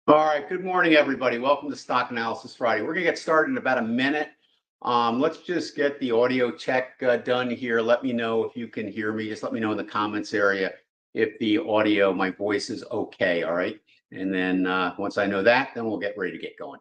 All right, good morning, everybody. Welcome to Stock Analysis Friday. We're going to get started in about a minute. Let's just get the audio check done here. Let me know if you can hear me. Just let me know in the comments area if the audio, my voice is okay, all right? And then once I know that, then we'll get ready to get going.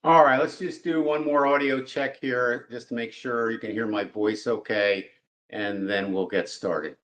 All right, let's just do one more audio check here just to make sure you can hear my voice okay, and then we'll get started.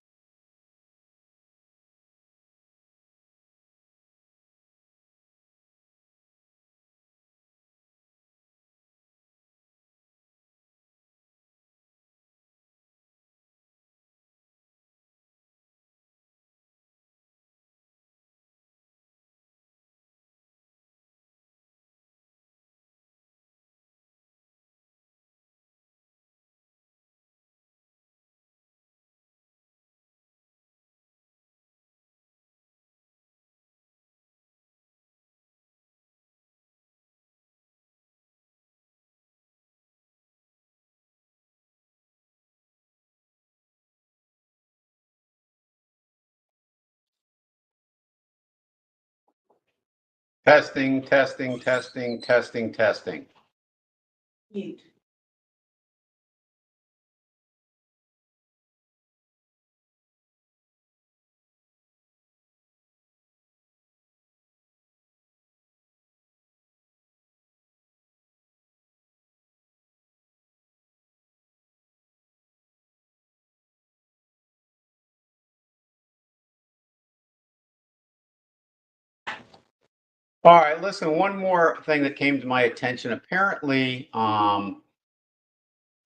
Testing, testing, testing, testing, testing. Mute. All right, listen, one more thing that came to my attention. Apparently,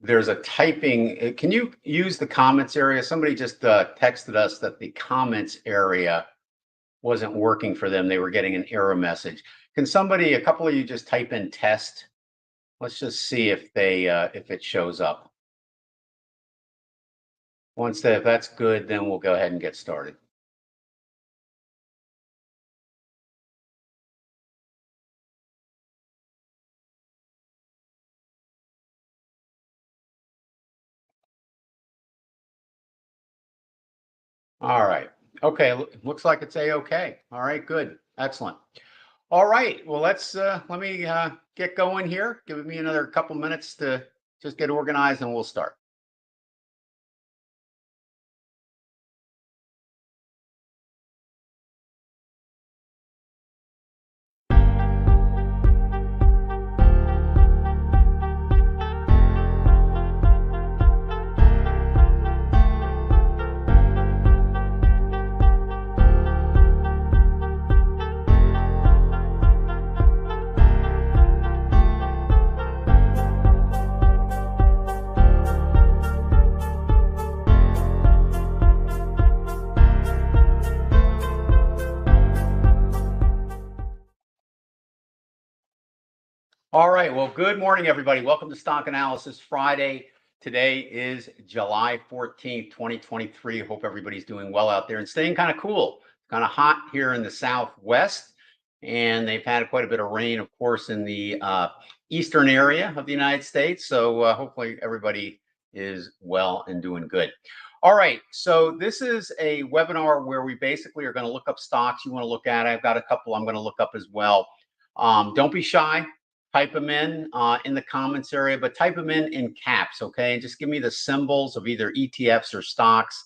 there's a typing. Can you use the comments area? Somebody just texted us that the comments area wasn't working for them. They were getting an error message. Can somebody, a couple of you, just type in test? Let's just see if if it shows up. Once if that's good, then we'll go ahead and get started. All right. Okay. Looks like it's A-okay. All right. Good. Excellent. All right. Well, let me get going here. Give me another couple minutes to just get organized and we'll start. All right, well, good morning, everybody. Welcome to Stock Analysis Friday. Today is July 14th, 2023. Hope everybody's doing well out there and staying kind of cool. Kind of hot here in the Southwest, and they've had quite a bit of rain, of course, in the eastern area of the United States. So hopefully everybody is well and doing good. All right, so this is a webinar where we basically are going to look up stocks you want to look at. I've got a couple I'm going to look up as well. Don't be shy. Type them in the comments area, but type them in caps, okay? And just give me the symbols of either ETFs or stocks.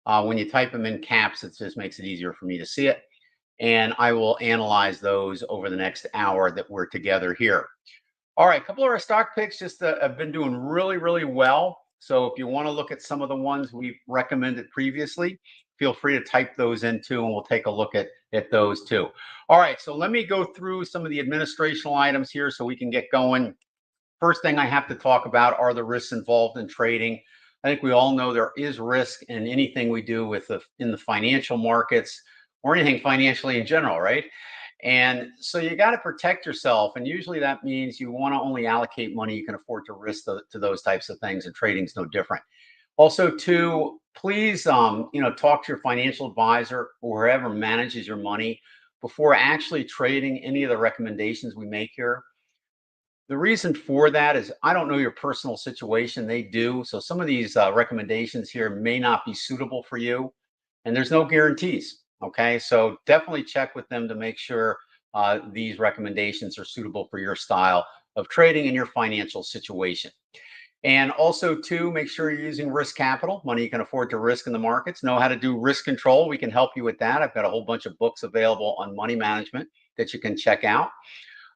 When you type them in caps, it just makes it easier for me to see it. And I will analyze those over the next hour that we're together here. All right, a couple of our stock picks just have been doing really, really well. So if you want to look at some of the ones we've recommended previously, feel free to type those in too, and we'll take a look at those too. All right, so let me go through some of the administrational items here so we can get going. First thing I have to talk about are the risks involved in trading. I think we all know there is risk in anything we do in the financial markets or anything financially in general, right? And so you got to protect yourself. And usually that means you want to only allocate money you can afford to risk to those types of things. And trading's no different. Also, too, please, talk to your financial advisor or whoever manages your money before actually trading any of the recommendations we make here. The reason for that is I don't know your personal situation. They do. So some of these recommendations here may not be suitable for you, and there's no guarantees. Okay, so definitely check with them to make sure these recommendations are suitable for your style of trading and your financial situation. And also, too, make sure you're using risk capital, money you can afford to risk in the markets. Know how to do risk control. We can help you with that. I've got a whole bunch of books available on money management that you can check out.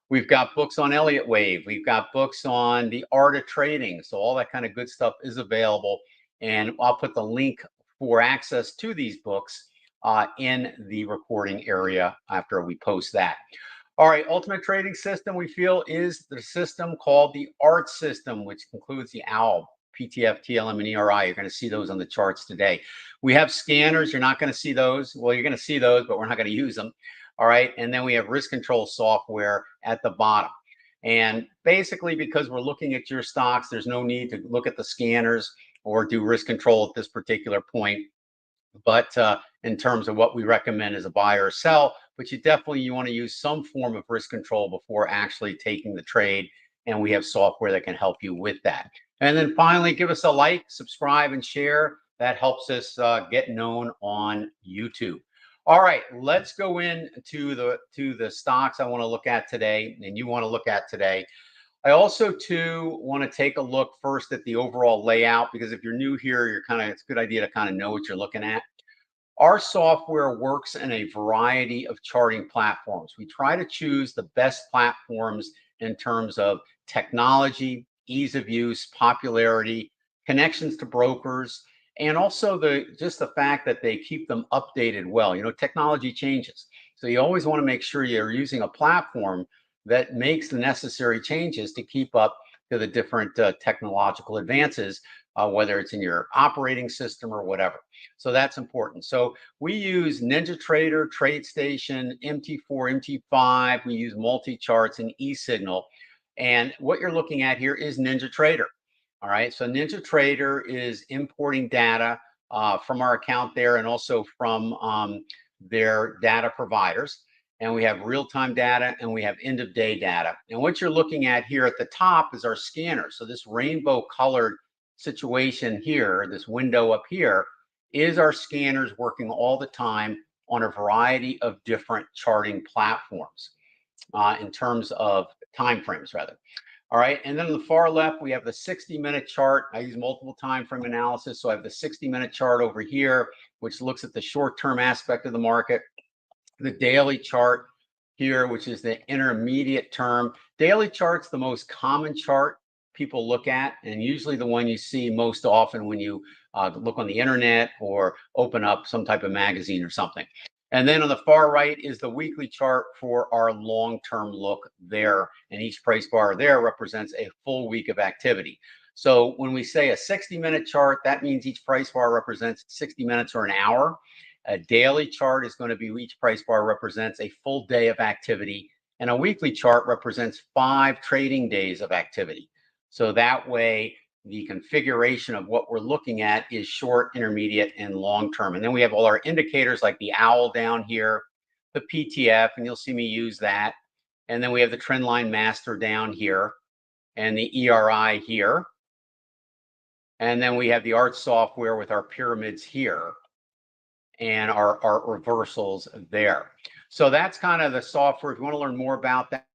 We've got books on Elliott Wave. We've got books on the art of trading. So all that kind of good stuff is available. And I'll put the link for access to these books in the recording area after we post that. All right, ultimate trading system we feel is the system called the ART system, which includes the OWL, PTF, TLM, and ERI. You're going to see those on the charts today. We have scanners. You're not going to see those. Well, you're going to see those, but we're not going to use them. All right, and then we have risk control software at the bottom. And basically, because we're looking at your stocks, there's no need to look at the scanners or do risk control at this particular point. But in terms of what we recommend as a buy or sell, but you want to use some form of risk control before actually taking the trade. And we have software that can help you with that. And then finally, give us a like, subscribe, and share. That helps us get known on YouTube. All right, let's go into the stocks I want to look at today, and you want to look at today. I also, too, want to take a look first at the overall layout, because if you're new here, it's a good idea to kind of know what you're looking at. Our software works in a variety of charting platforms. We try to choose the best platforms in terms of technology, ease of use, popularity, connections to brokers, and also just the fact that they keep them updated well. Technology changes. So you always want to make sure you're using a platform that makes the necessary changes to keep up to the different technological advances, whether it's in your operating system or whatever. So that's important. So we use NinjaTrader, TradeStation, MT4, MT5. We use multi-charts and eSignal. And what you're looking at here is NinjaTrader. All right, so NinjaTrader is importing data from our account there and also from their data providers. And we have real-time data and we have end-of-day data. And what you're looking at here at the top is our scanner. So this rainbow colored situation here, this window up here, is our scanners working all the time on a variety of different charting platforms in terms of time frames, rather. All right, and then on the far left, we have the 60-minute chart. I use multiple time frame analysis. So I have the 60-minute chart over here, which looks at the short-term aspect of the market. The daily chart here, which is the intermediate term. Daily chart's the most common chart people look at, and usually the one you see most often when you look on the internet or open up some type of magazine or something. And then on the far right is the weekly chart for our long-term look there. And each price bar there represents a full week of activity. So when we say a 60-minute chart, that means each price bar represents 60 minutes or an hour. A daily chart is going to be each price bar represents a full day of activity. And a weekly chart represents 5 trading days of activity. So that way, the configuration of what we're looking at is short, intermediate, and long term. And then we have all our indicators like the owl down here, the PTF, and you'll see me use that. And then we have the trend line master down here and the ERI here. And then we have the art software with our pyramids here and our art reversals there. So that's kind of the software. If you want to learn more about that,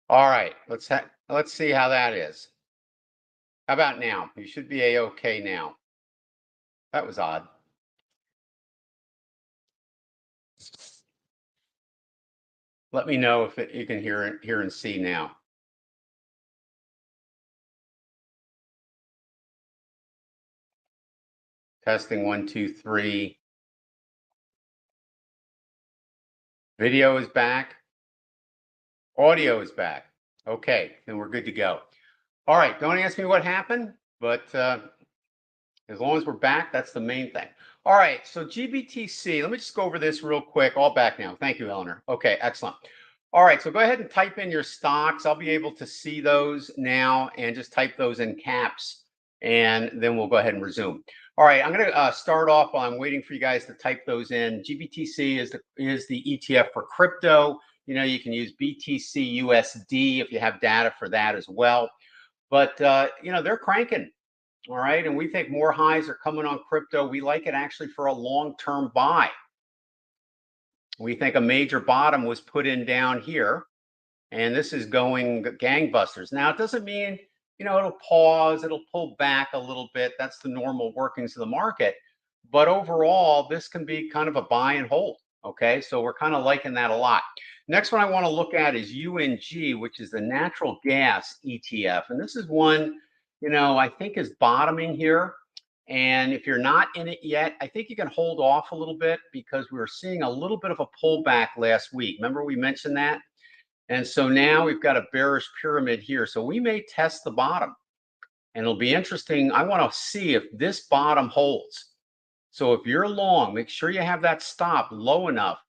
all right, let's see how that is. How about now? You should be a-okay now. That was odd. Let me know if you can hear and see now. Testing 1, 2, 3. Video is back. Audio is back. Okay, then we're good to go. All right, don't ask me what happened, but as long as we're back, that's the main thing. All right, so GBTC, let me just go over this real quick. All back now. Thank you, Eleanor. Okay, excellent. All right, so go ahead and type in your stocks. I'll be able to see those now and just type those in caps, and then we'll go ahead and resume. All right, I'm going to start off while I'm waiting for you guys to type those in. GBTC is the ETF for crypto. You know, you can use BTC USD if you have data for that as well. But, you know, they're cranking. All right. And we think more highs are coming on crypto. We like it actually for a long-term buy. We think a major bottom was put in down here. And this is going gangbusters. Now, it doesn't mean, you know, it'll pause, it'll pull back a little bit. That's the normal workings of the market. But overall, this can be kind of a buy and hold. Okay. So we're kind of liking that a lot. Next one I want to look at is UNG, which is the natural gas ETF. And this is one, you know, I think is bottoming here. And if you're not in it yet, I think you can hold off a little bit because we were seeing a little bit of a pullback last week. Remember we mentioned that? And so now we've got a bearish pyramid here. So we may test the bottom. And it'll be interesting. I want to see if this bottom holds. So if you're long, make sure you have that stop low enough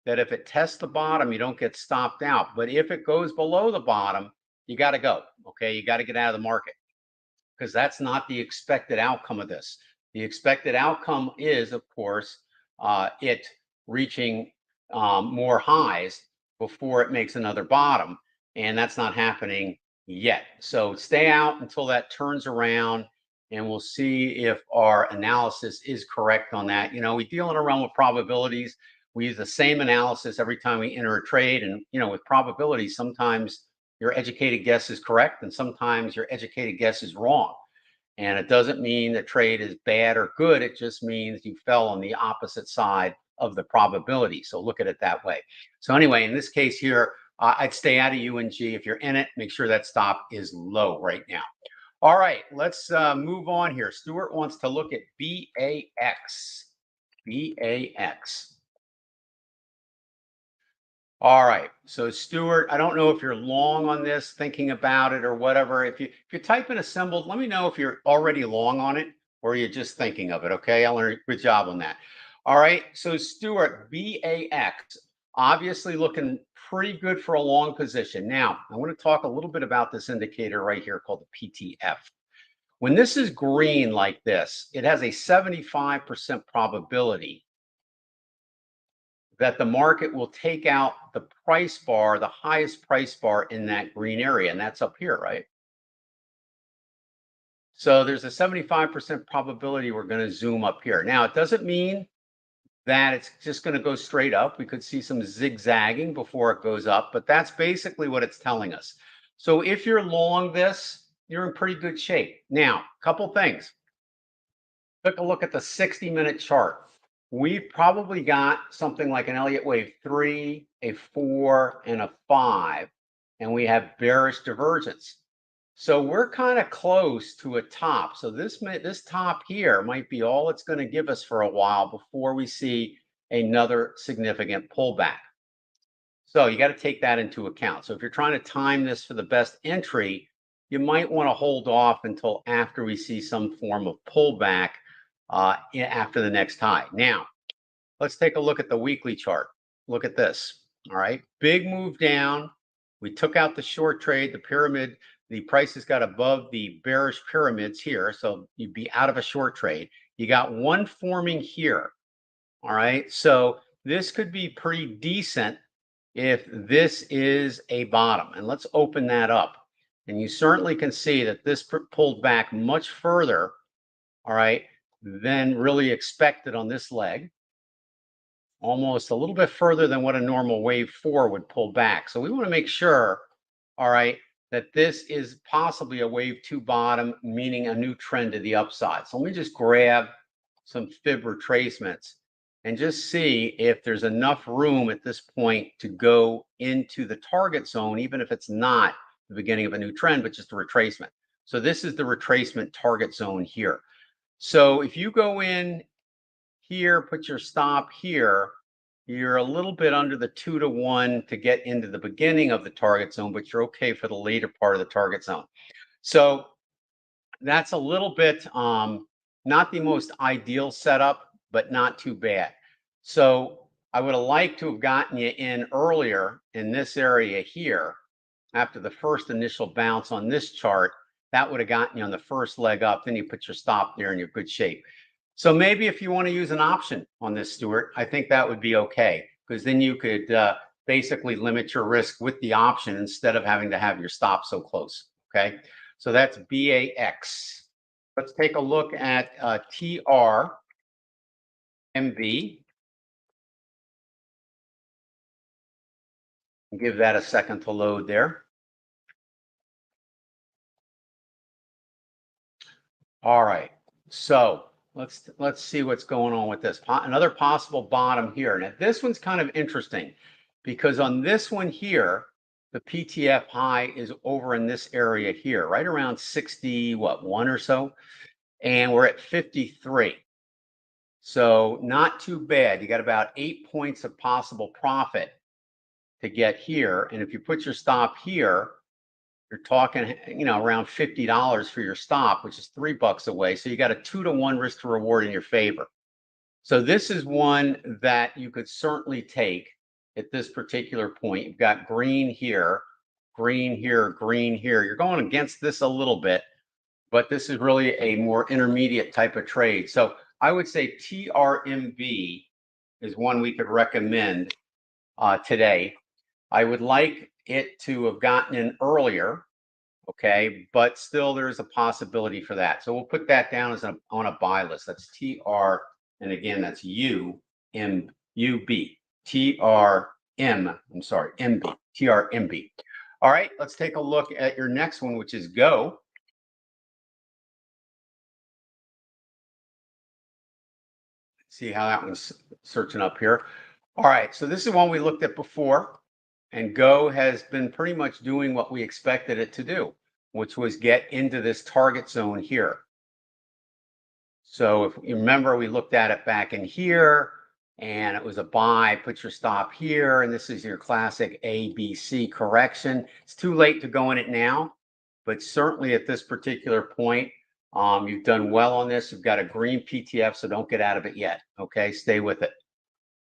that if it tests the bottom, you don't get stopped out. But if it goes below the bottom, you got to go. Okay, you got to get out of the market because that's not the expected outcome of this. The expected outcome is, of course, it reaching more highs before it makes another bottom. And that's not happening yet. So stay out until that turns around and we'll see if our analysis is correct on that. You know, we deal in a realm of probabilities. We use the same analysis every time we enter a trade. And, you know, with probabilities, sometimes your educated guess is correct and sometimes your educated guess is wrong. And it doesn't mean the trade is bad or good. It just means you fell on the opposite side of the probability. So look at it that way. So anyway, in this case here, I'd stay out of UNG. If you're in it, make sure that stop is low right now. All right, let's move on here. Stuart wants to look at BAX. BAX. All right, so Stuart, I don't know if you're long on this, thinking about it or whatever. If you type in assembled, let me know if you're already long on it or you're just thinking of it, okay? I'll learn. Good job on that. All right, so Stuart, BAX, obviously looking pretty good for a long position. Now, I want to talk a little bit about this indicator right here called the PTF. When this is green like this, it has a 75% probability that the market will take out the price bar, the highest price bar in that green area, and that's up here, right? So there's a 75% probability we're going to zoom up here. Now, it doesn't mean that it's just going to go straight up. We could see some zigzagging before it goes up, but that's basically what it's telling us. So if you're long this, you're in pretty good shape. Now, a couple things. Take a look at the 60-minute chart. We've probably got something like an Elliott wave 3, a 4, and a 5, and we have bearish divergence. So we're kind of close to a top. So this top here might be all it's going to give us for a while before we see another significant pullback. So you got to take that into account. So if you're trying to time this for the best entry, you might want to hold off until after we see some form of pullback after the next high. Now, let's take a look at the weekly chart. Look at this. All right, big move down. We took out the short trade, the pyramid. The prices got above the bearish pyramids here, so you'd be out of a short trade. You got one forming here. All right, so this could be pretty decent if this is a bottom. And let's open that up. And you certainly can see that this pulled back much further, all right, than really expected on this leg. Almost a little bit further than what a normal wave 4 would pull back. So we want to make sure, all right, that this is possibly a wave 2 bottom, meaning a new trend to the upside. So let me just grab some fib retracements and just see if there's enough room at this point to go into the target zone, even if it's not the beginning of a new trend, but just a retracement. So this is the retracement target zone here. So if you go in here, put your stop here, you're a little bit under the 2-to-1 to get into the beginning of the target zone, but you're okay for the later part of the target zone. So that's a little bit not the most ideal setup, but not too bad. So I would have liked to have gotten you in earlier in this area here after the first initial bounce on this chart. That would have gotten you on the first leg up. Then you put your stop there and you're good shape. So maybe if you want to use an option on this, Stuart, I think that would be okay, because then you could basically limit your risk with the option instead of having to have your stop so close. Okay, so that's BAX. Let's take a look at TRMB. Give that a second to load there. All right, so let's see what's going on with this. Another possible bottom here. Now this one's kind of interesting because on this one here, the PTF high is over in this area here, right around 61 or so, and we're at 53. So not too bad. You got about 8 points of possible profit to get here, and if you put your stop here, you're talking, around $50 for your stop, which is $3 away. So you got a 2-to-1 risk to reward in your favor. So this is one that you could certainly take at this particular point. You've got green here, green here, green here. You're going against this a little bit, but this is really a more intermediate type of trade. So I would say TRMB is one we could recommend today. I would like it to have gotten in earlier, okay, but still there's a possibility for that. So we'll put that down as on a buy list. That's TR, and again, that's MB, TRMB. All right, let's take a look at your next one, which is GO. See how that one's searching up here. All right, so this is one we looked at before. And GO has been pretty much doing what we expected it to do, which was get into this target zone here. So if you remember, we looked at it back in here and it was a buy, put your stop here. And this is your classic ABC correction. It's too late to go in it now, but certainly at this particular point, you've done well on this. You've got a green PTF, so don't get out of it yet. Okay, stay with it.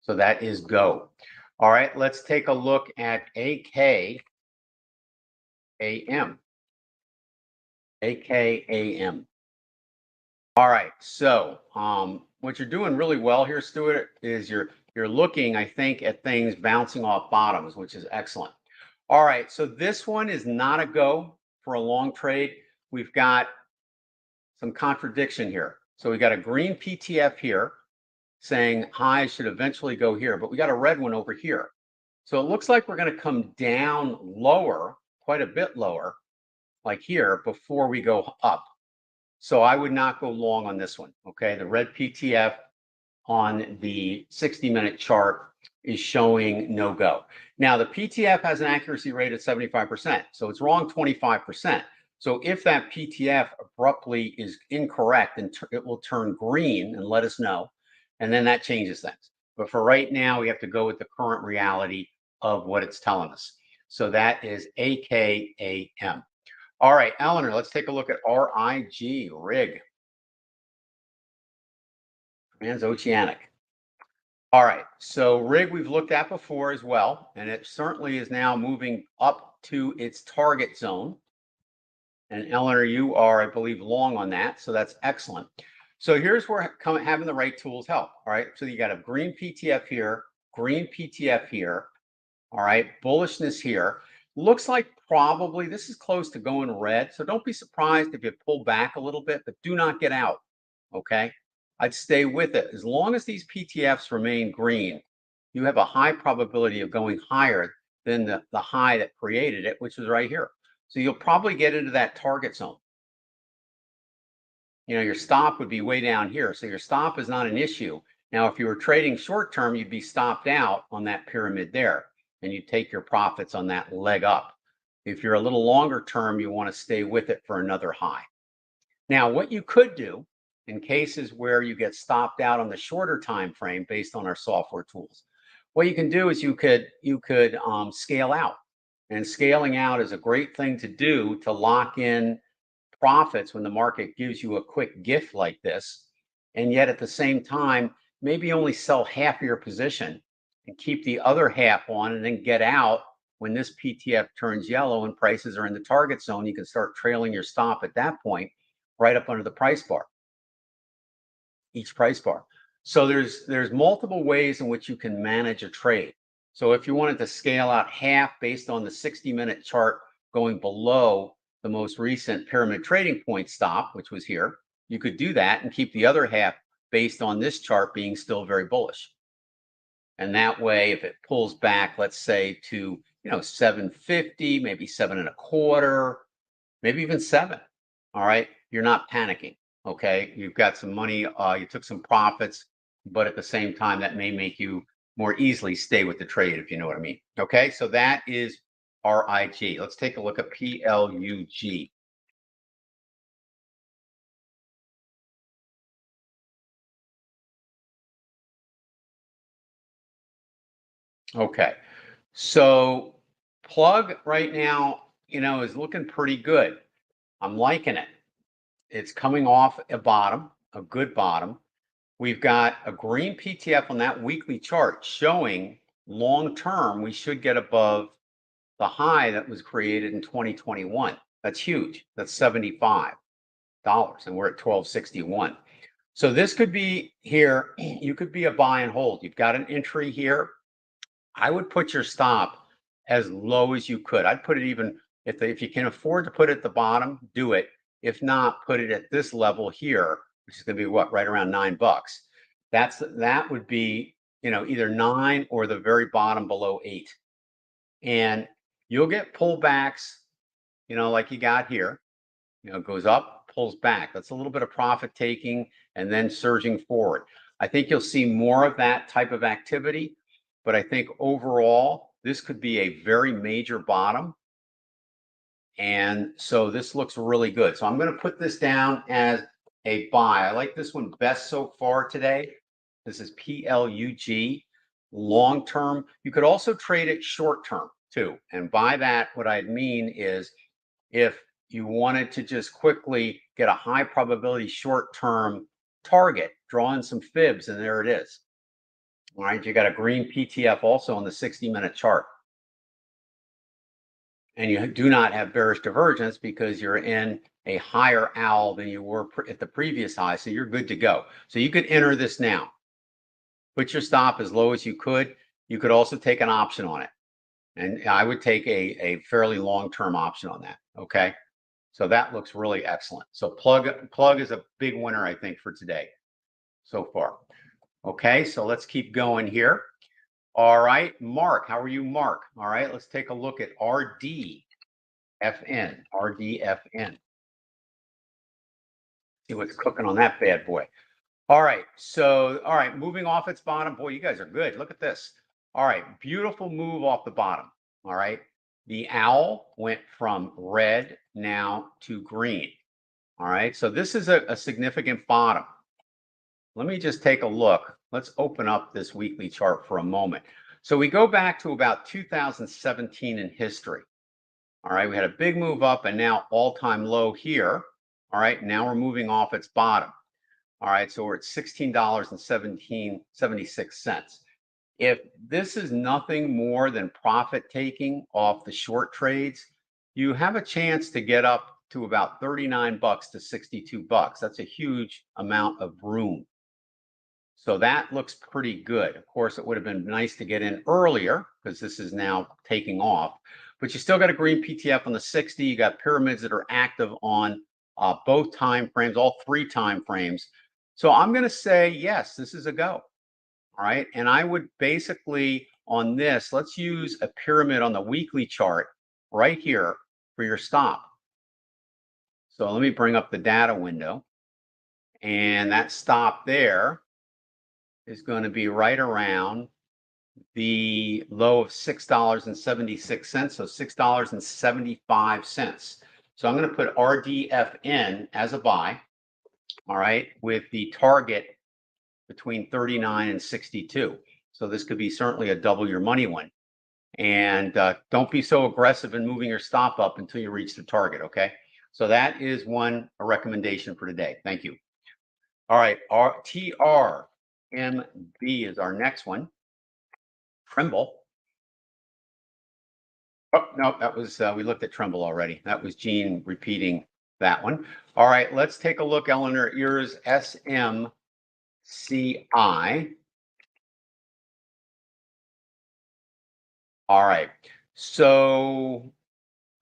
So that is go. All right, let's take a look at AKAM. AKAM. All right, so what you're doing really well here, Stuart, is you're looking, I think, at things bouncing off bottoms, which is excellent. All right, so this one is not a go for a long trade. We've got some contradiction here. So we got a green PTF here saying highs should eventually go here, but we got a red one over here. So it looks like we're going to come down lower, quite a bit lower, like here, before we go up. So I would not go long on this one. Okay, the red PTF on the 60-minute chart is showing no go. Now the PTF has an accuracy rate of 75%, so it's wrong 25%. So if that PTF abruptly is incorrect, and it will turn green and let us know, and then that changes things. But for right now, we have to go with the current reality of what it's telling us. So that is AKAM. All right, Eleanor, let's take a look at RIG. Transoceanic. All right, so RIG we've looked at before as well, and it certainly is now moving up to its target zone. And Eleanor, you are, I believe, long on that, so that's excellent. So here's where having the right tools help. All right, so you got a green PTF here, green PTF here. All right, bullishness here. Looks like probably this is close to going red, so don't be surprised if you pull back a little bit, but do not get out. Okay, I'd stay with it. As long as these PTFs remain green, you have a high probability of going higher than the high that created it, which is right here. So you'll probably get into that target zone. You know, your stop would be way down here. So your stop is not an issue. Now, if you were trading short term, you'd be stopped out on that pyramid there, and you take your profits on that leg up. If you're a little longer term, you want to stay with it for another high. Now, what you could do in cases where you get stopped out on the shorter time frame based on our software tools, what you can do is you could scale out. And scaling out is a great thing to do to lock in profits when the market gives you a quick gift like this. And yet at the same time, maybe only sell half of your position and keep the other half on, and then get out when this PTF turns yellow and prices are in the target zone. You can start trailing your stop at that point right up under the price bar, each price bar. So there's multiple ways in which you can manage a trade. So if you wanted to scale out half based on the 60-minute chart going below the most recent pyramid trading point stop, which was here, you could do that and keep the other half based on this chart being still very bullish. And that way, if it pulls back, let's say to 750, maybe 7.25, maybe even 7. All right, you're not panicking. Okay, you've got some money, you took some profits, but at the same time, that may make you more easily stay with the trade, if you know what I mean. Okay, so that is RIG. Let's take a look at PLUG. Okay, so plug right now, is looking pretty good. I'm liking it. It's coming off a bottom, a good bottom. We've got a green PTF on that weekly chart showing long term we should get above the high that was created in 2021. That's huge. That's $75, and we're at 1261. So this could be here. You could be a buy and hold. You've got an entry here. I would put your stop as low as you could. I'd put it even if you can afford to put it at the bottom, do it. If not, put it at this level here, which is going to be what, right around $9. That would be either 9 or the very bottom below 8, and you'll get pullbacks, like you got here. It goes up, pulls back. That's a little bit of profit taking and then surging forward. I think you'll see more of that type of activity, but I think overall, this could be a very major bottom. And so this looks really good. So I'm going to put this down as a buy. I like this one best so far today. This is PLUG, long term. You could also trade it short term too. And by that, what I mean is if you wanted to just quickly get a high probability short term target, draw in some fibs, and there it is. All right, you got a green PTF also on the 60-minute chart. And you do not have bearish divergence because you're in a higher owl than you were at the previous high. So you're good to go. So you could enter this now. Put your stop as low as you could. You could also take an option on it. And I would take a fairly long-term option on that. Okay. So that looks really excellent. So plug is a big winner, I think, for today so far. Okay, so let's keep going here. All right, Mark, how are you, Mark? All right, let's take a look at RDFN. See what's cooking on that bad boy. All right, so, all right, moving off its bottom. Boy, you guys are good. Look at this. All right, beautiful move off the bottom. All right, the owl went from red now to green. All right, so this is a significant bottom. Let me just take a look. Let's open up this weekly chart for a moment. So we go back to about 2017 in history. All right, we had a big move up and now all-time low here. All right, now we're moving off its bottom. All right, so we're at $16.76. If this is nothing more than profit taking off the short trades, you have a chance to get up to about 39 bucks to 62 bucks. That's a huge amount of room. So that looks pretty good. Of course, it would have been nice to get in earlier because this is now taking off, but you still got a green PTF on the 60. You got pyramids that are active on both time frames, all three time frames. So I'm going to say, yes, this is a go. All right. And I would basically on this, let's use a pyramid on the weekly chart right here for your stop. So let me bring up the data window, and that stop there is going to be right around the low of $6.76, so $6.75. So I'm going to put RDFN as a buy, all right, with the target between 39 and 62. So this could be certainly a double your money one. And don't be so aggressive in moving your stop up until you reach the target, okay? So that is a recommendation for today. Thank you. All right, our TRMB is our next one. Trimble. Oh, no, that was, we looked at Trimble already. That was Gene repeating that one. All right, let's take a look, Eleanor, yours SMCI. All right, so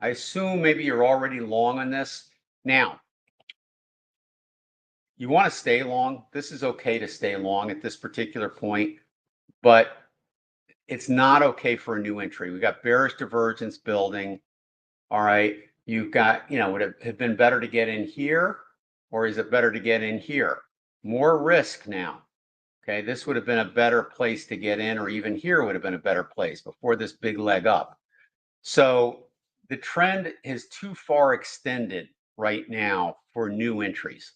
I assume maybe you're already long on this. Now, you want to stay long. This is okay to stay long at this particular point, but it's not okay for a new entry. We got bearish divergence building. All right, you've got, would it have been better to get in here, or is it better to get in here? More risk now. Okay, this would have been a better place to get in, or even here would have been a better place before this big leg up. So the trend is too far extended right now for new entries.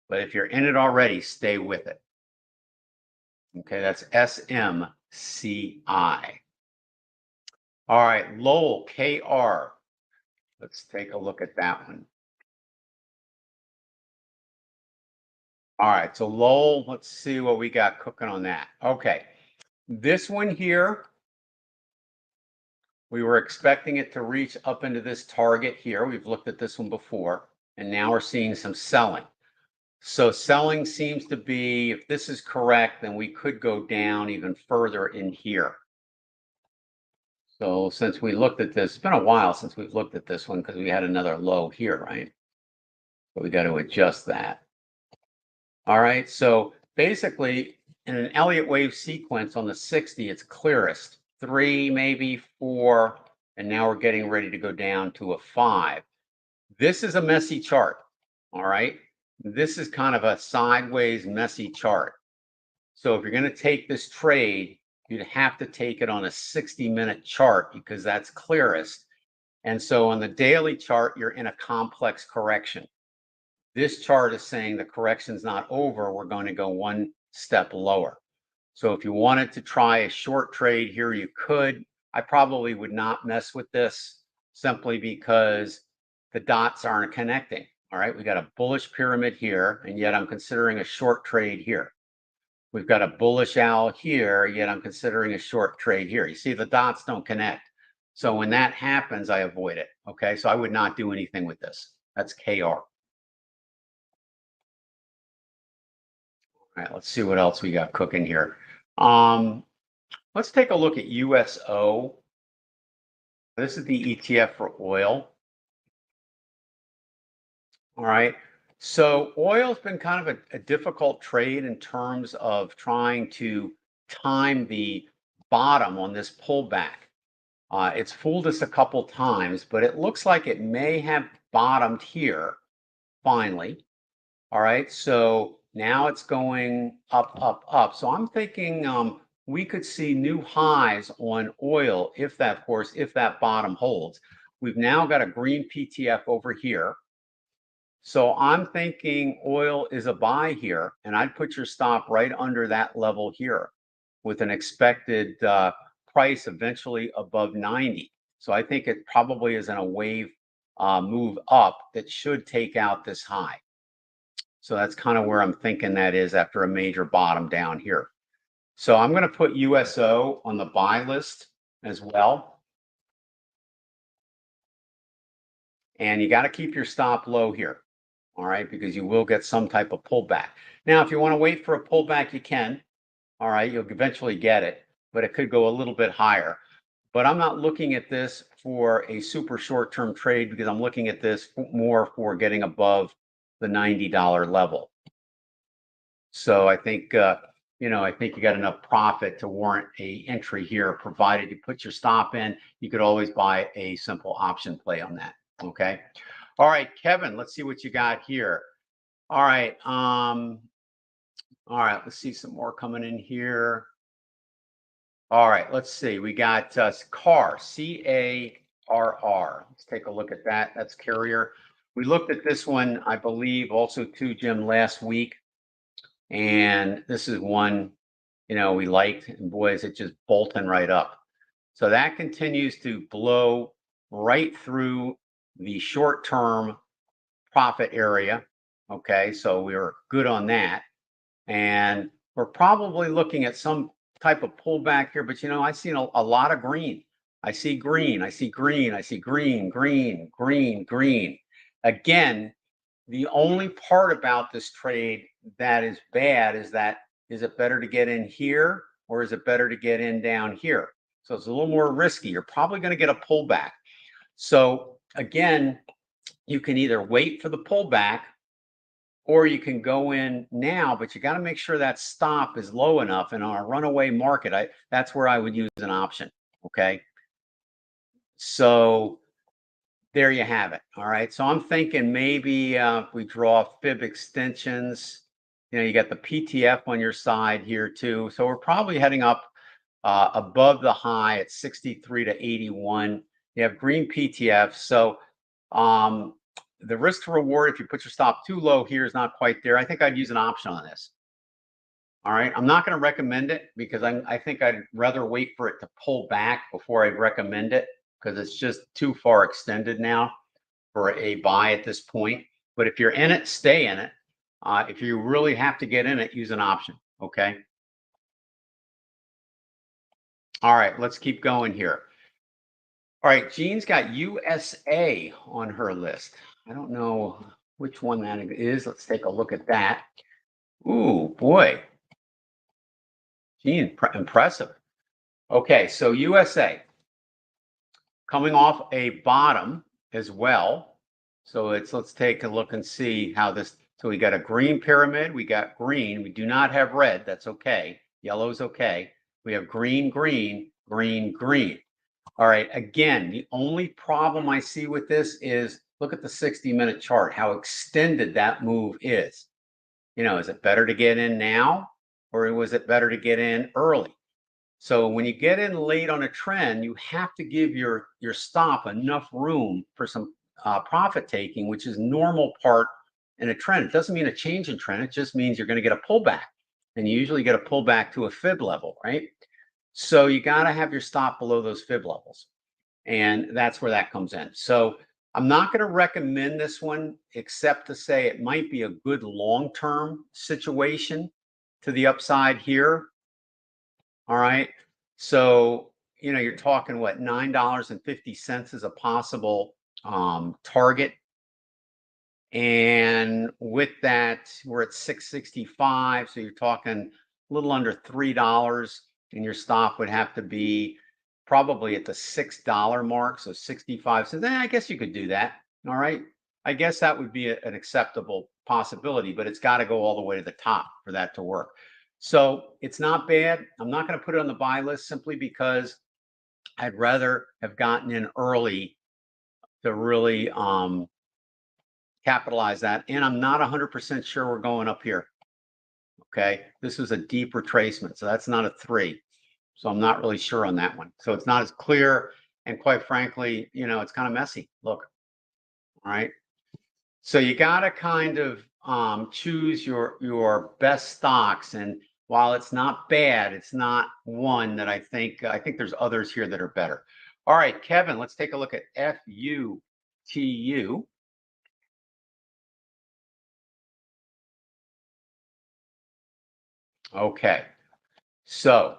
But if you're in it already, stay with it. Okay, that's SMCI. All right, Lowell, KR. Let's take a look at that one. All right, so Lowell, let's see what we got cooking on that. Okay, this one here, we were expecting it to reach up into this target here. We've looked at this one before, and now we're seeing some selling. So selling seems to be, if this is correct, then we could go down even further in here. So since we looked at this, it's been a while since we've looked at this one because we had another low here, right? So we got to adjust that. All right, so basically in an Elliott wave sequence on the 60, it's clearest. 3, maybe 4, and now we're getting ready to go down to a 5. This is a messy chart, all right? This is kind of a sideways messy chart. So if you're going to take this trade, you'd have to take it on a 60-minute chart because that's clearest. And so on the daily chart, you're in a complex correction. This chart is saying the correction's not over. We're going to go one step lower. So if you wanted to try a short trade here, you could. I probably would not mess with this simply because the dots aren't connecting. All right, we got a bullish pyramid here, and yet I'm considering a short trade here. We've got a bullish owl here, yet I'm considering a short trade here. You see the dots don't connect. So when that happens, I avoid it. Okay, so I would not do anything with this. That's KR. All right, let's see what else we got cooking here. Let's take a look at USO. This is the ETF for oil. All right. So oil's been kind of a difficult trade in terms of trying to time the bottom on this pullback. It's fooled us a couple times, but it looks like it may have bottomed here finally. All right. So now it's going up, up, up. So I'm thinking we could see new highs on oil if that, of course, if that bottom holds. We've now got a green PTF over here. So I'm thinking oil is a buy here, and I'd put your stop right under that level here with an expected price eventually above 90. So I think it probably is in a wave move up that should take out this high. So that's kind of where I'm thinking that is after a major bottom down here. So I'm going to put USO on the buy list as well. And you got to keep your stop low here. All right, because you will get some type of pullback. Now, if you want to wait for a pullback, you can. All right, you'll eventually get it, but it could go a little bit higher. But I'm not looking at this for a super short-term trade because I'm looking at this more for getting above the $90 level. So I think, I think you got enough profit to warrant a entry here, provided you put your stop in. You could always buy a simple option play on that. Okay. All right, Kevin, let's see what you got here. All right. Let's see some more coming in here. All right, let's see. We got CARR, CARR. Let's take a look at that. That's carrier. We looked at this one, I believe, also too, Jim, last week. And this is one, we liked. And boy, is it just bolting right up. So that continues to blow right through the short-term profit area. Okay, so we were good on that. And we're probably looking at some type of pullback here, but I see a lot of green. I see green, I see green, I see green, green, green, green. Again, the only part about this trade that is bad is it better to get in here or is it better to get in down here? So it's a little more risky. You're probably going to get a pullback. So again, you can either wait for the pullback or you can go in now, but you got to make sure that stop is low enough. And on a runaway market, that's where I would use an option. Okay. So there you have it. All right. So I'm thinking maybe if we draw fib extensions, you got the PTF on your side here too. So we're probably heading up above the high at 63 to 81. You have green PTF. So the risk to reward, if you put your stop too low here, is not quite there. I think I'd use an option on this. All right. I'm not going to recommend it because I think I'd rather wait for it to pull back before I'd recommend it because it's just too far extended now for a buy at this point. But if you're in it, stay in it. If you really have to get in it, use an option. Okay. All right. Let's keep going here. All right. Jean's got USA on her list. I don't know which one that is. Let's take a look at that. Ooh, boy. Gee, impressive. Okay, so USA coming off a bottom as well. So let's take a look and see how this. So we got a green pyramid. We got green. We do not have red. That's okay. Yellow's okay. We have green, green, green, green. All right. Again, the only problem I see with this is look at the 60-minute chart, how extended that move is. Is it better to get in now or was it better to get in early? So when you get in late on a trend, you have to give your stop enough room for some profit taking, which is normal part in a trend. It doesn't mean a change in trend. It just means you're going to get a pullback. And you usually get a pullback to a fib level, right? So you got to have your stop below those fib levels. And that's where that comes in. So I'm not going to recommend this one, except to say it might be a good long-term situation to the upside here. All right. So, you know, you're talking what, $9.50 is a possible target. And with that, we're at 665. So you're talking a little under $3, and your stop would have to be probably at the $6 mark. So 65 cents. I guess you could do that. All right. I guess that would be an acceptable possibility, but it's got to go all the way to the top for that to work. So it's not bad. I'm not going to put it on the buy list simply because I'd rather have gotten in early to really capitalize that. And I'm not 100% sure we're going up here. Okay. This is a deep retracement. So that's not a 3. So I'm not really sure on that one. So it's not as clear. And quite frankly, you know, it's kind of messy. Look. All right. So you got to kind of choose your best stocks. And while it's not bad, it's not one that I think there's others here that are better. All right, Kevin, let's take a look at FUTU. Okay, so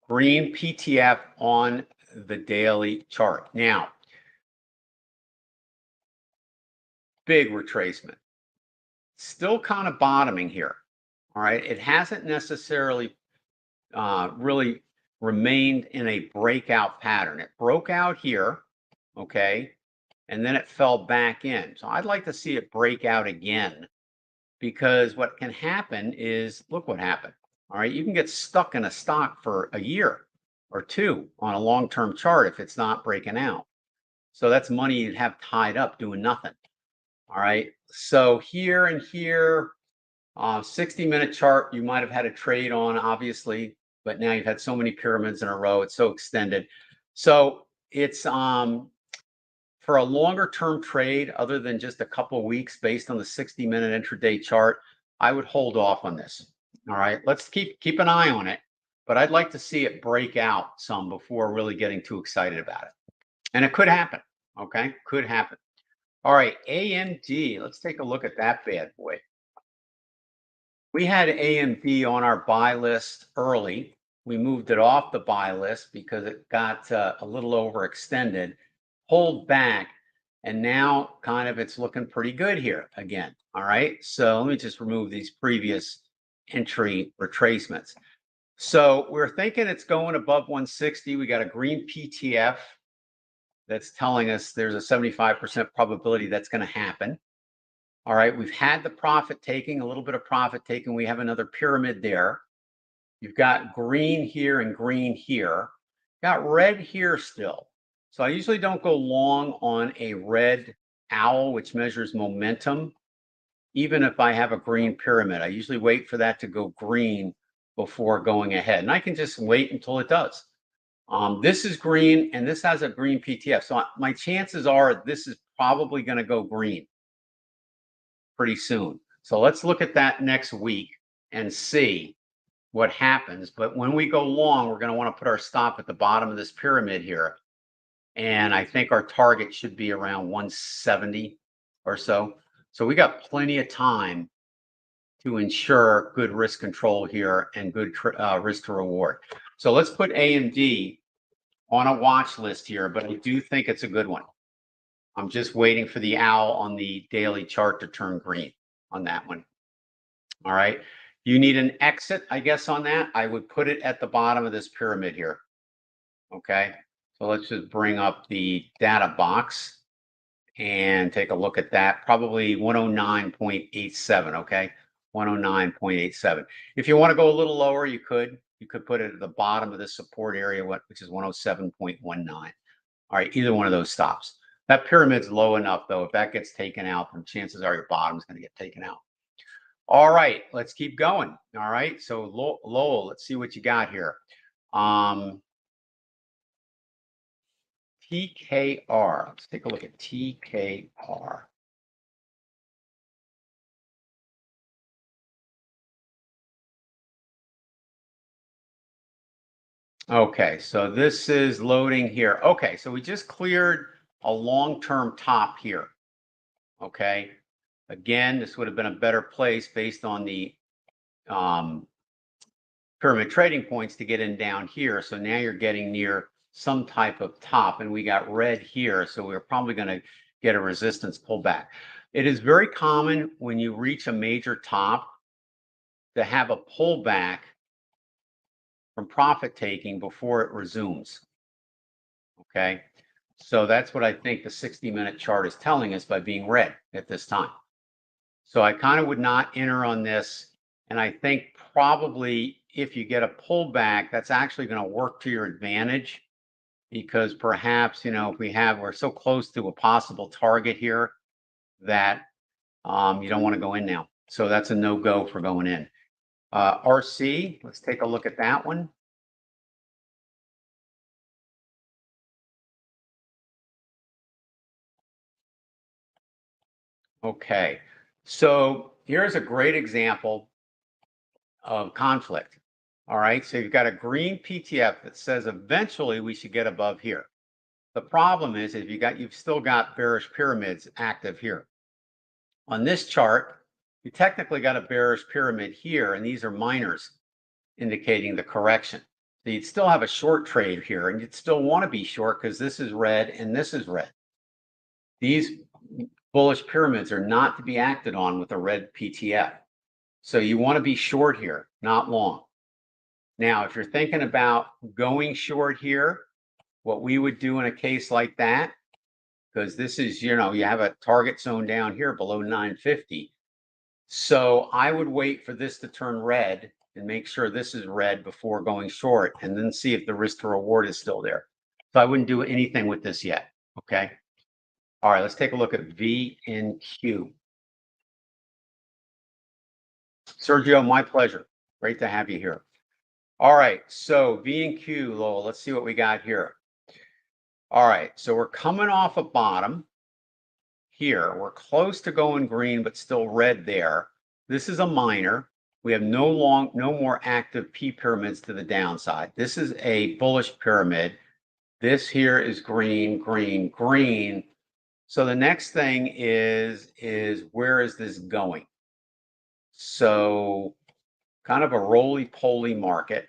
green PTF on the daily chart. Now, big retracement. Still kind of bottoming here. All right, it hasn't necessarily really remained in a breakout pattern. It broke out here, okay, and then it fell back in. So I'd like to see it break out again, because what can happen is, look what happened. All right, you can get stuck in a stock for a year or two on a long-term chart if it's not breaking out. So that's money you'd have tied up doing nothing. All right, so here and here, 60-minute chart, you might have had a trade on, obviously, but now you've had so many pyramids in a row, it's so extended. So it's for a longer term trade, other than just a couple of weeks based on the 60-minute intraday chart, I would hold off on this. All right, let's keep an eye on it, but I'd like to see it break out some before really getting too excited about it. And it could happen, okay? Could happen. All right, AMD, let's take a look at that bad boy. We had AMD on our buy list early. We moved it off the buy list because it got a little overextended, pulled back, and now kind of it's looking pretty good here again. All right, so let me just remove these previous entry retracements. So we're thinking it's going above 160. We got a green PTF that's telling us there's a 75% probability that's going to happen. All right, we've had the profit taking, a little bit of profit taking. We have another pyramid there. You've got green here and green here. Got red here still. So I usually don't go long on a red owl, which measures momentum, even if I have a green pyramid. I usually wait for that to go green before going ahead. And I can just wait until it does. This is green, and this has a green PTF. So my chances are this is probably going to go green pretty soon. So let's look at that next week and see what happens. But when we go long, we're going to want to put our stop at the bottom of this pyramid here. And I think our target should be around 170 or so. So we got plenty of time to ensure good risk control here and good risk to reward. So let's put AMD on a watch list here, but I do think it's a good one. I'm just waiting for the owl on the daily chart to turn green on that one. All right. You need an exit, I guess, on that. I would put it at the bottom of this pyramid here. Okay. So let's just bring up the data box and take a look at that. Probably 109.87. Okay. 109.87. If you want to go a little lower, you could. You could put it at the bottom of the support area, which is 107.19. All right. Either one of those stops. That pyramid's low enough, though. If that gets taken out, then chances are your bottom's going to get taken out. All right, let's keep going. All right, so Lowell, let's see what you got here. TKR. Let's take a look at TKR. Okay, so this is loading here. Okay, so we just cleared a long-term top here. Okay, again, this would have been a better place based on the pyramid trading points to get in down here. So now you're getting near some type of top, and we got red here, so we're probably going to get a resistance pullback. It is very common when you reach a major top to have a pullback from profit taking before it resumes. Okay, so that's what I think the 60-minute chart is telling us by being red at this time. So I kind of would not enter on this, and I think probably if you get a pullback, that's actually going to work to your advantage, because perhaps, you know, if we're so close to a possible target here that you don't want to go in now. So that's a no-go for going in. RC, let's take a look at that one. Okay, so here's a great example of conflict. All right, so you've got a green PTF that says eventually we should get above here. The problem is you've still got bearish pyramids active here. On this chart, you technically got a bearish pyramid here, and these are minors indicating the correction. So you'd still have a short trade here, and you'd still want to be short because this is red and this is red. These bullish pyramids are not to be acted on with a red PTF. So you want to be short here, not long. Now, if you're thinking about going short here, what we would do in a case like that, because this is, you know, you have a target zone down here below 950. So I would wait for this to turn red and make sure this is red before going short, and then see if the risk to reward is still there. So I wouldn't do anything with this yet. Okay. All right, let's take a look at V and Q. Sergio, my pleasure. Great to have you here. All right, so V and Q, Lowell, let's see what we got here. All right, so we're coming off a bottom here. We're close to going green, but still red there. This is a minor. We have no more active P pyramids to the downside. This is a bullish pyramid. This here is green, green, green. So the next thing is where is this going? So kind of a roly-poly market.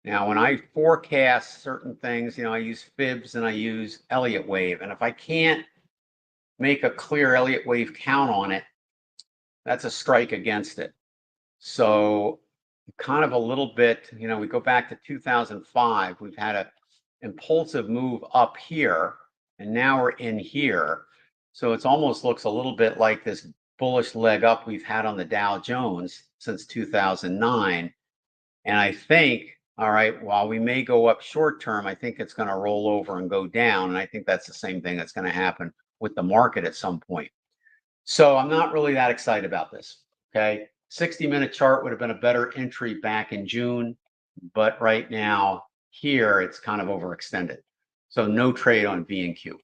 Now, when I forecast certain things, you know, I use fibs and I use Elliott wave. And if I can't make a clear Elliott wave count on it, that's a strike against it. So kind of a little bit, you know, we go back to 2005, we've had a impulsive move up here, and now we're in here. So it's almost looks a little bit like this bullish leg up we've had on the Dow Jones since 2009. And I think, all right, while we may go up short term, I think it's going to roll over and go down. And I think that's the same thing that's going to happen with the market at some point. So I'm not really that excited about this. Okay. 60-minute chart would have been a better entry back in June, but right now here it's kind of overextended. So no trade on V and Q.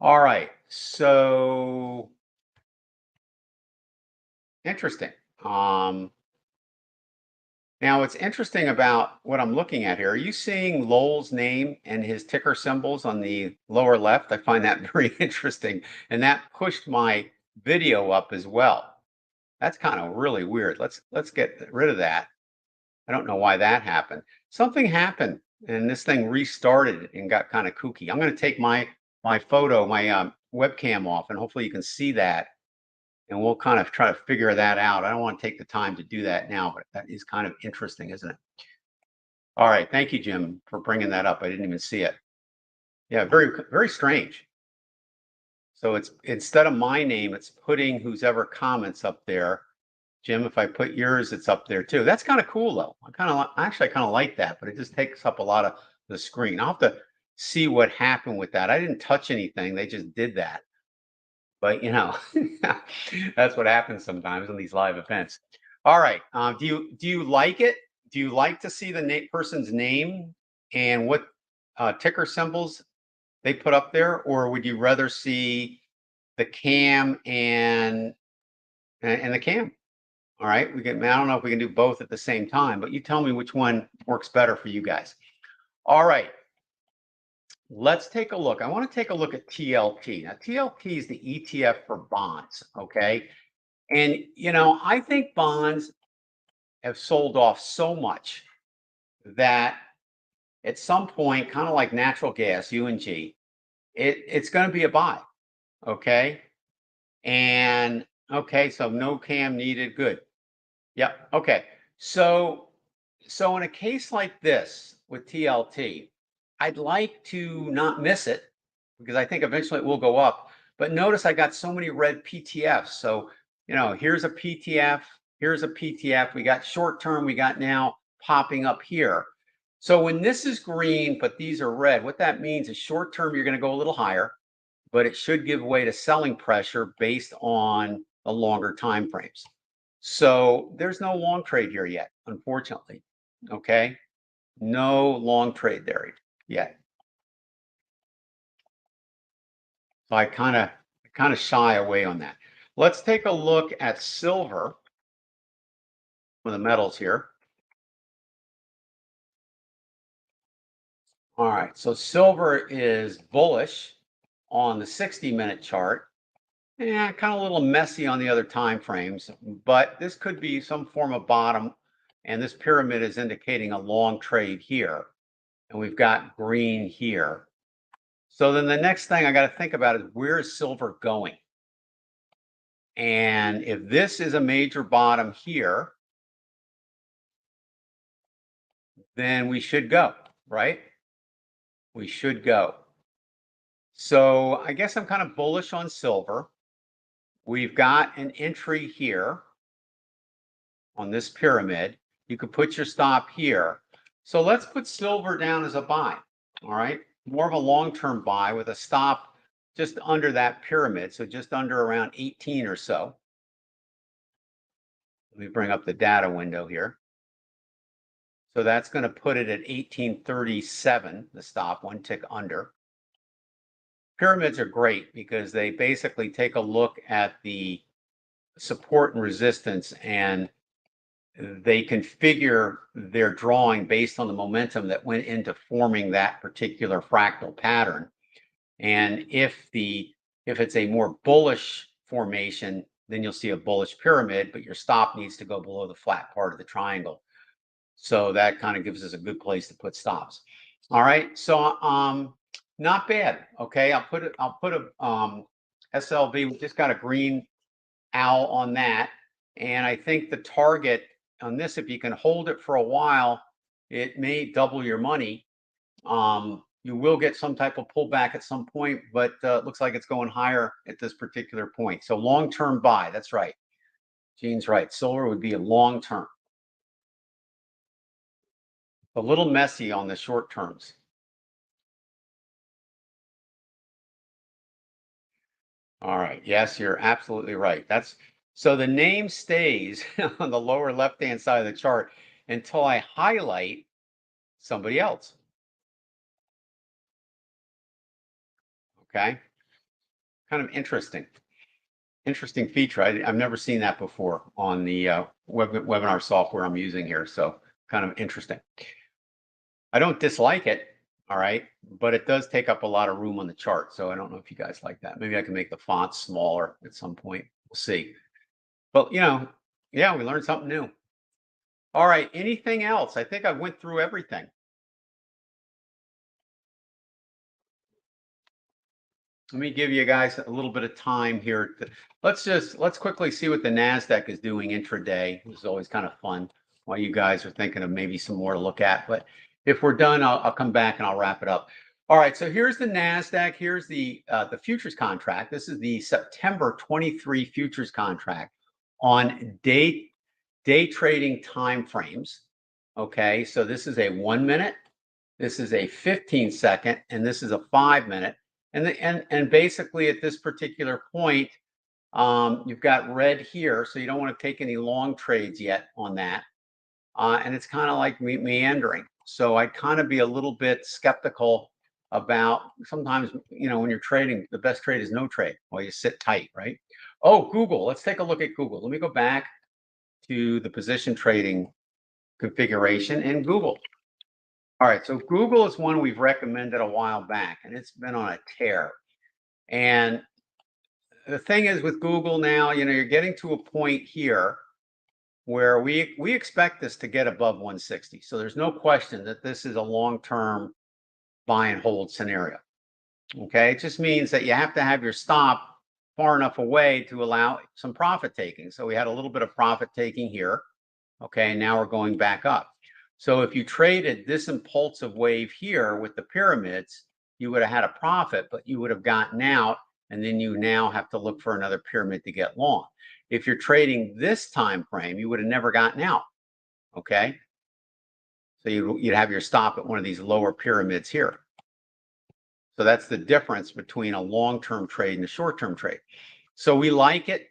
All right. So interesting. Now, what's interesting about what I'm looking at here, are you seeing Lowell's name and his ticker symbols on the lower left? I find that very interesting. And that pushed my video up as well. That's kind of really weird. Let's get rid of that. I don't know why that happened. Something happened and this thing restarted and got kind of kooky. I'm going to take my photo, my webcam off, and hopefully you can see that. And we'll kind of try to figure that out. I don't want to take the time to do that now, but that is kind of interesting, isn't it? All right. Thank you, Jim, for bringing that up. I didn't even see it. Yeah, very, very strange. So it's instead of my name, it's putting who's ever comments up there. Jim, if I put yours, it's up there too. That's kind of cool, though. I kind of like that, but it just takes up a lot of the screen. I'll have to see what happened with that. I didn't touch anything. They just did that. But you know, that's what happens sometimes on these live events. All right. Do you like it? Do you like to see the person's name and what ticker symbols they put up there, or would you rather see the cam and the cam? All right, I don't know if we can do both at the same time, but you tell me which one works better for you guys. All right, let's take a look. I want to take a look at TLT. Now, TLT is the ETF for bonds, okay? And, I think bonds have sold off so much that at some point, kind of like natural gas, UNG, it's going to be a buy, okay? And, okay, so no CAM needed, good. Yep, okay. So in a case like this with TLT, I'd like to not miss it because I think eventually it will go up. But notice I got so many red PTFs. So, here's a PTF, here's a PTF. We got short term, we got now popping up here. So when this is green, but these are red, what that means is short term, you're going to go a little higher, but it should give way to selling pressure based on the longer time frames. So there's no long trade here yet, unfortunately. Okay. No long trade there yet. So I kind of shy away on that. Let's take a look at silver with the metals here. All right. So silver is bullish on the 60-minute chart. Yeah, kind of a little messy on the other time frames, but this could be some form of bottom. And this pyramid is indicating a long trade here. And we've got green here. So then the next thing I got to think about is where is silver going? And if this is a major bottom here, then we should go, right? We should go. So I guess I'm kind of bullish on silver. We've got an entry here on this pyramid. You could put your stop here. So let's put silver down as a buy, all right? More of a long-term buy with a stop just under that pyramid, so just under around 18 or so. Let me bring up the data window here. So that's going to put it at 1837, the stop, one tick under. Pyramids are great because they basically take a look at the support and resistance, and they configure their drawing based on the momentum that went into forming that particular fractal pattern. And if it's a more bullish formation, then you'll see a bullish pyramid, but your stop needs to go below the flat part of the triangle. So that kind of gives us a good place to put stops. All right, so not bad. Okay, I'll put a SLV. We just got a green owl on that, and I think the target on this, if you can hold it for a while, it may double your money. You will get some type of pullback at some point, but it looks like it's going higher at this particular point. So long-term buy. That's right. Gene's right. Silver would be a long-term. A little messy on the short terms. All right. Yes, you're absolutely right. So the name stays on the lower left-hand side of the chart until I highlight somebody else. Okay. Kind of interesting feature. I've never seen that before on the webinar software I'm using here. So kind of interesting. I don't dislike it. All right. But it does take up a lot of room on the chart. So I don't know if you guys like that. Maybe I can make the font smaller at some point. We'll see. But, yeah, we learned something new. All right. Anything else? I think I went through everything. Let me give you guys a little bit of time here. Let's quickly see what the NASDAQ is doing intraday. This is always kind of fun while you guys are thinking of maybe some more to look at. But if we're done, I'll come back and I'll wrap it up. All right, so here's the NASDAQ. Here's the futures contract. This is the September 23 futures contract on day trading time frames. Okay, so this is a 1 minute, this is a 15-second, and this is a 5 minute. And basically at this particular point, you've got red here, so you don't want to take any long trades yet on that. And it's kind of like meandering. So I'd kind of be a little bit skeptical about sometimes, when you're trading, the best trade is no trade while you sit tight, right? Oh, Google. Let's take a look at Google. Let me go back to the position trading configuration in Google. All right, so Google is one we've recommended a while back, and it's been on a tear. And the thing is with Google now, you're getting to a point here where we expect this to get above 160. So there's no question that this is a long-term buy and hold scenario. Okay, it just means that you have to have your stop far enough away to allow some profit taking. So we had a little bit of profit taking here. Okay, and now we're going back up. So if you traded this impulsive wave here with the pyramids, you would have had a profit, but you would have gotten out, and then you now have to look for another pyramid to get long. If you're trading this time frame, you would have never gotten out. Okay, so you'd have your stop at one of these lower pyramids here. So that's the difference between a long-term trade and a short-term trade. So we like it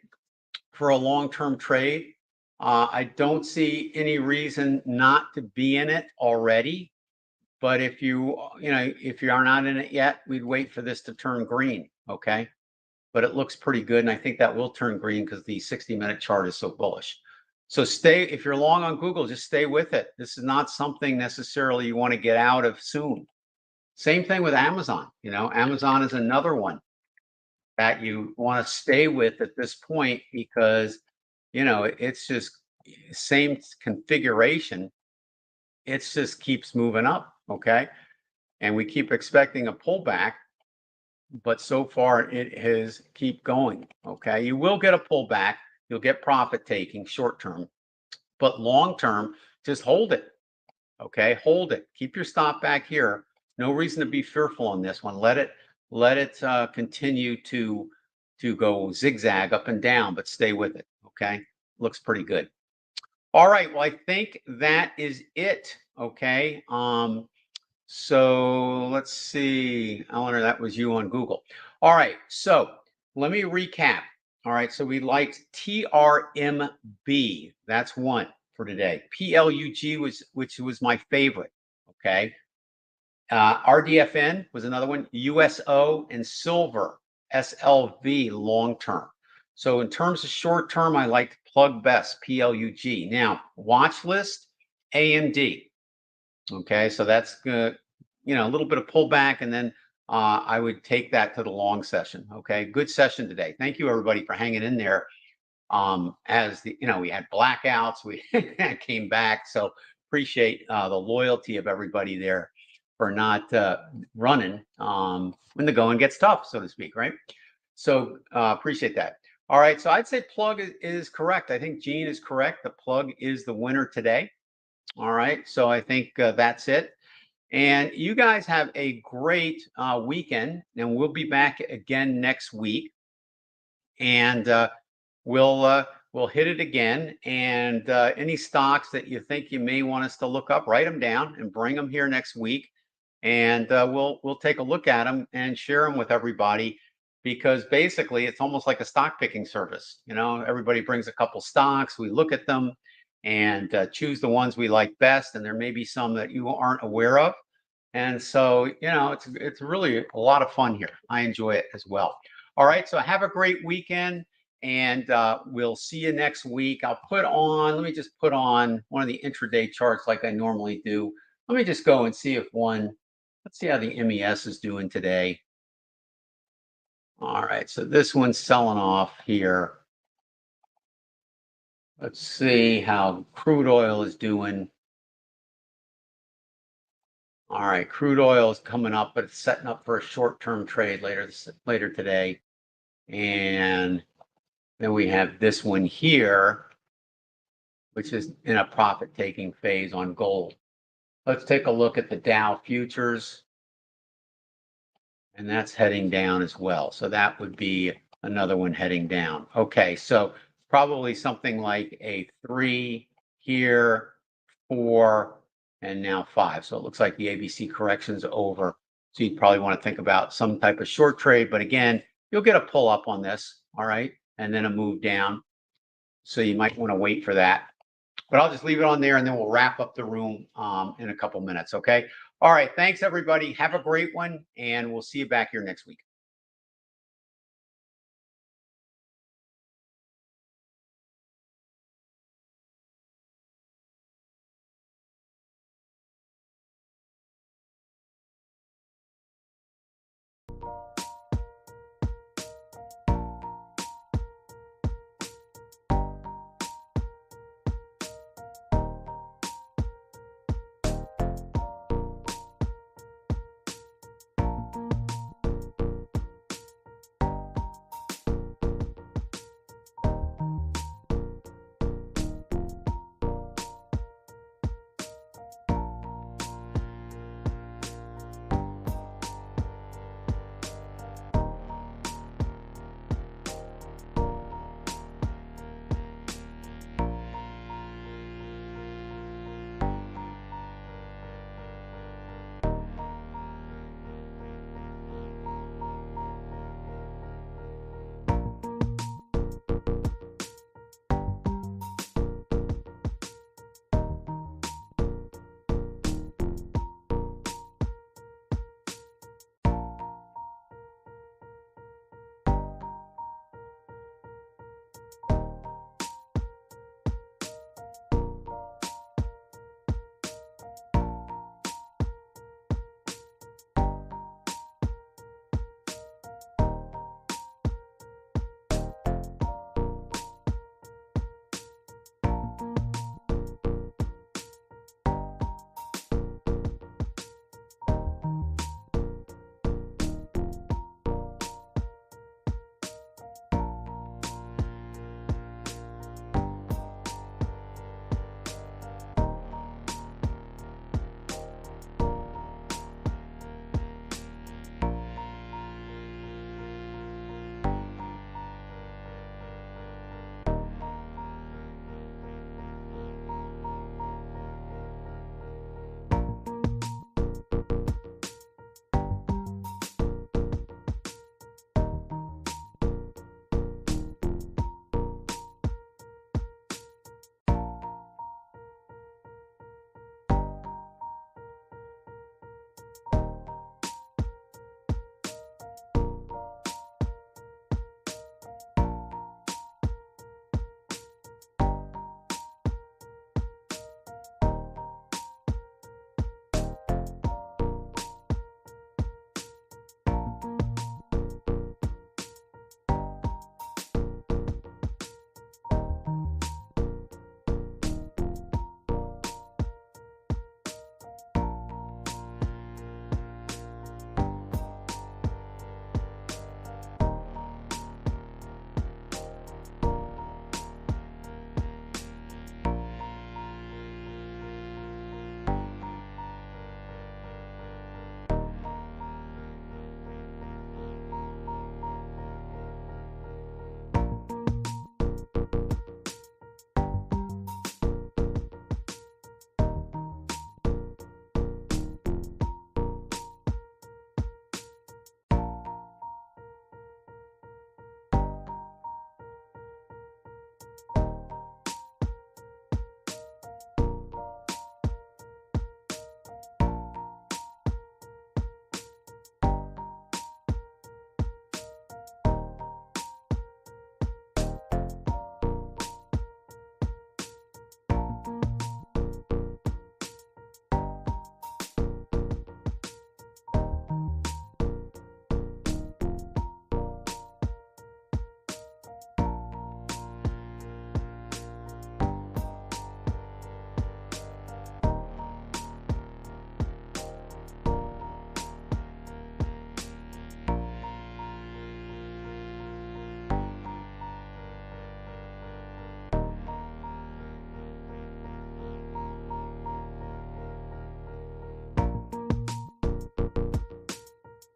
for a long-term trade. I don't see any reason not to be in it already. But if you are not in it yet, we'd wait for this to turn green. Okay. But it looks pretty good. And I think that will turn green because the 60-minute chart is so bullish. So if you're long on Google, just stay with it. This is not something necessarily you want to get out of soon. Same thing with Amazon. Amazon is another one that you want to stay with at this point because, it's just same configuration. It just keeps moving up. Okay. And we keep expecting a pullback, but so far it has keep going. Okay. You will get a pullback. You'll get profit taking short term, but long term, just hold it. Okay. Hold it. Keep your stop back here. No reason to be fearful on this one. Let it continue to go zigzag up and down, but stay with it. Okay. Looks pretty good. All right. Well, I think that is it. Okay. So let's see, Eleanor, that was you on Google. All right. So let me recap. All right. So we liked TRMB. That's one for today. PLUG which was my favorite. Okay. RDFN was another one. USO and silver, SLV long term. So in terms of short term, I liked plug best, PLUG. Now, watch list, AMD. Okay, so that's good. A little bit of pullback, and then I would take that to the long session. Okay, good session today. Thank you everybody for hanging in there. As we had blackouts, we came back. So appreciate the loyalty of everybody there for not running when the going gets tough, so to speak, right? So appreciate that. All right, so I'd say plug is correct. I think Gene is correct. The plug is the winner today. All right, so I think that's it. And you guys have a great weekend, and we'll be back again next week. And we'll hit it again. And any stocks that you think you may want us to look up, write them down and bring them here next week. And we'll take a look at them and share them with everybody. Because basically, it's almost like a stock picking service. Everybody brings a couple stocks. We look at them and choose the ones we like best. And there may be some that you aren't aware of. And so, it's really a lot of fun here. I enjoy it as well. All right. So have a great weekend, and we'll see you next week. Let me just put on one of the intraday charts like I normally do. Let me just go and see if let's see how the MES is doing today. All right, so this one's selling off here. Let's see how crude oil is doing. All right, crude oil is coming up, but it's setting up for a short-term trade later today. And then we have this one here, which is in a profit-taking phase on gold. Let's take a look at the Dow futures. And that's heading down as well. So that would be another one heading down. Okay, so probably something like a 3 here, 4, and now 5. So it looks like the ABC correction's over. So you'd probably want to think about some type of short trade. But again, you'll get a pull up on this, all right? And then a move down. So you might want to wait for that. But I'll just leave it on there, and then we'll wrap up the room in a couple minutes, okay? All right, thanks, everybody. Have a great one, and we'll see you back here next week.